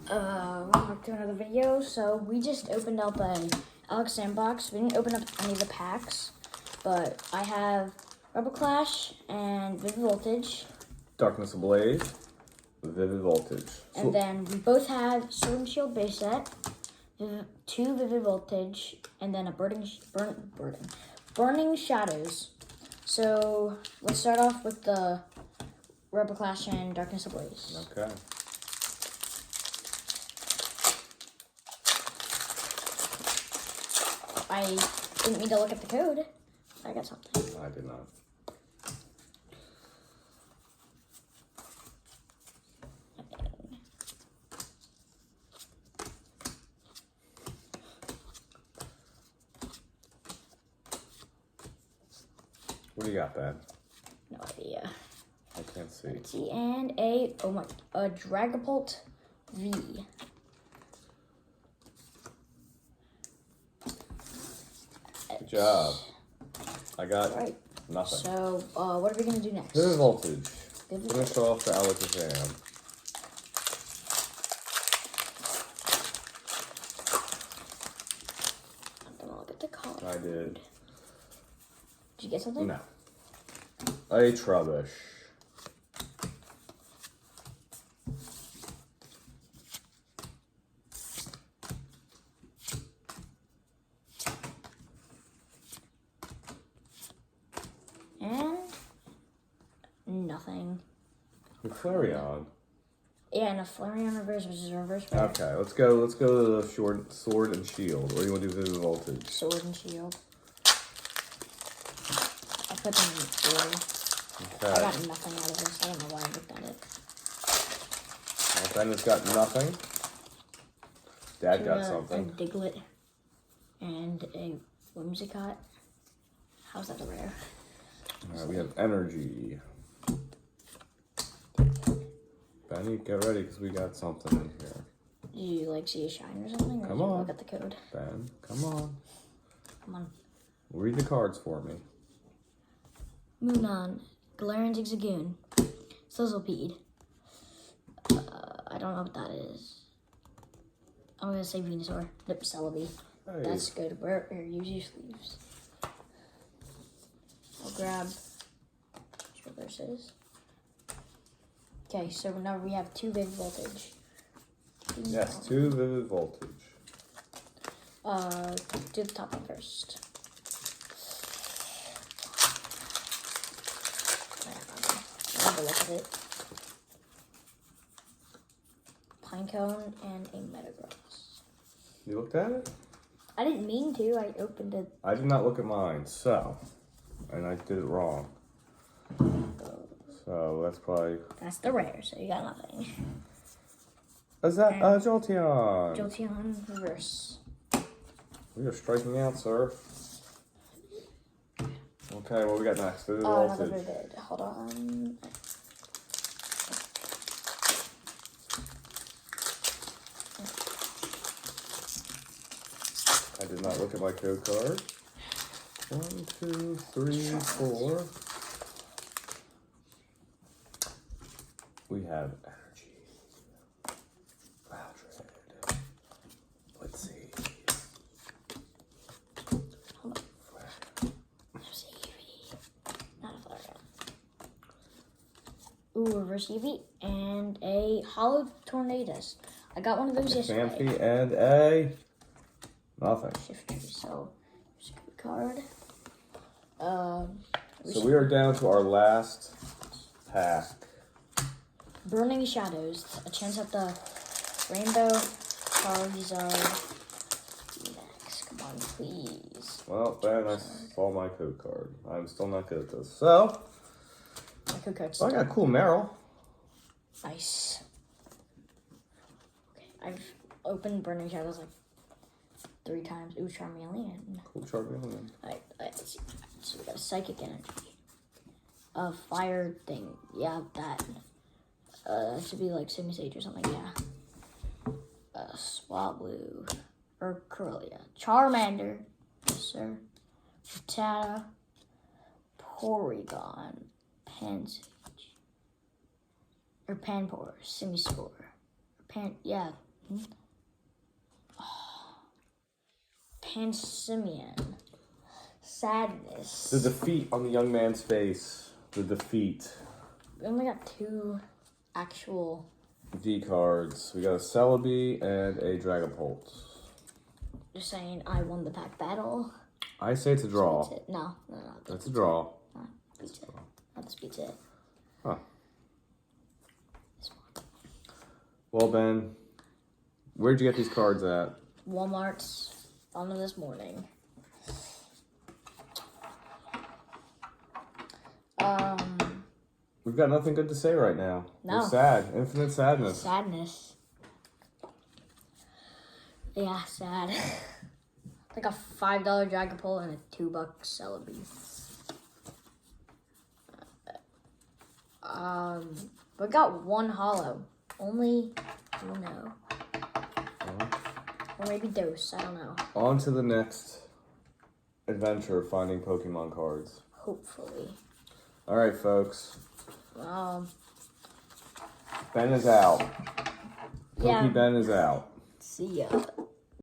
Welcome back to another video. So we just opened up a Alex sandbox. We didn't open up any of the packs, but I have Rebel Clash and Vivid Voltage. Darkness Ablaze, Vivid Voltage. And then we both have Sword and Shield base set, 2 Vivid Voltage, and then a Burning Shadows. So let's start off with the Rebel Clash and Darkness Ablaze. Okay. I didn't mean to look at the code. I got something. I did not. What do you got, Ben? No idea. I can't see. Let's see, and a Dragapult V. Good job. I got Right. nothing. So, what are we gonna do next? Vivid Voltage. Vivid Finish off the Alakazam. I'm gonna look at the card. I did. Did you get something? No. A Trubbish. And nothing. Flareon. Yeah, and a Flareon reverse, which is a reverse. Okay, let's go to the Sword and Shield. Or do you want to do Vivid Voltage? Sword and Shield. I put them in 4. Okay. I got nothing out of this. I don't know why I looked at it. Well, Ben has got nothing. Dad got A something. Diglett and a Whimsicott. How's that a rare? Alright, we have Energy. Benny, get ready because we got something in here. Did you like see a shine or something? Or Come did you on. Look at the code. Ben, come on. Come on. Read the cards for me. Moonon, Galarian Zigzagoon, Sizzlepede. I don't know what that is. I'm gonna say Venusaur. Nope, Celebi. Hey. That's good. Where use your sleeves. I'll grab reverses. Okay, so now we have 2 Vivid Voltage. Yes, 2 Vivid Voltage. Do the top one first. Have a look at it. Pinecone and a Metagross. You looked at it? I didn't mean to. I opened it. I did not look at mine, so. And I did it wrong. So that's probably. That's the rare, so you got nothing. Is that Jolteon? Jolteon reverse. We are striking out, sir. Okay, what we got next? Vivid Another Voltage. Vivid. Hold on. I did not look at my code card. 1, 2, 3, 4. We have Energy. Loudred. Let's see. Hold on. There's Eevee. Not a Flareon. Ooh, reverse Eevee and a Hollow Tornadus. I got one of those yesterday. Phanpy and a nothing. Shift tree, so here's a good card. So we are down to our last pack. Burning Shadows. A chance at the Rainbow Charizard next. Come on, please. Well, Ben, I saw my code card. I'm still not good at this. So, My code card's I got cool Meryl. nice. Okay, I've opened Burning Shadows like 3 times. Ooh, Charmeleon. Cool Charmeleon. Alright, let's see. So we got a Psychic Energy. A Fire thing. Yeah, that. Should be like Simisage or something, yeah. Swablu. Or Corellia. Charmander. Yes, sir. Rattata. Porygon. Pansage. Or Panpour. Simispore. Yeah, Pansimian. Sadness. The defeat on the young man's face. The defeat. We only got 2 actual. D cards. We got a Celebi and a Dragapult. You're saying I won the pack battle? I say it's a draw. Beats it. No. That's a draw. Beats it. Not this beats it. Huh. This one. Well, Ben, where'd you get these cards at? Walmart's on this morning. We've got nothing good to say right now. No. We're sad. Infinite sadness. Sadness. Yeah, sad. Like a $5 Dragapult and a $2 Celebi. We got 1 holo. Only Uno. Or maybe Dose, I don't know. On to the next adventure of finding Pokemon cards. Hopefully. Alright, folks. Um, Ben is out. yeah. Ben is out. See ya.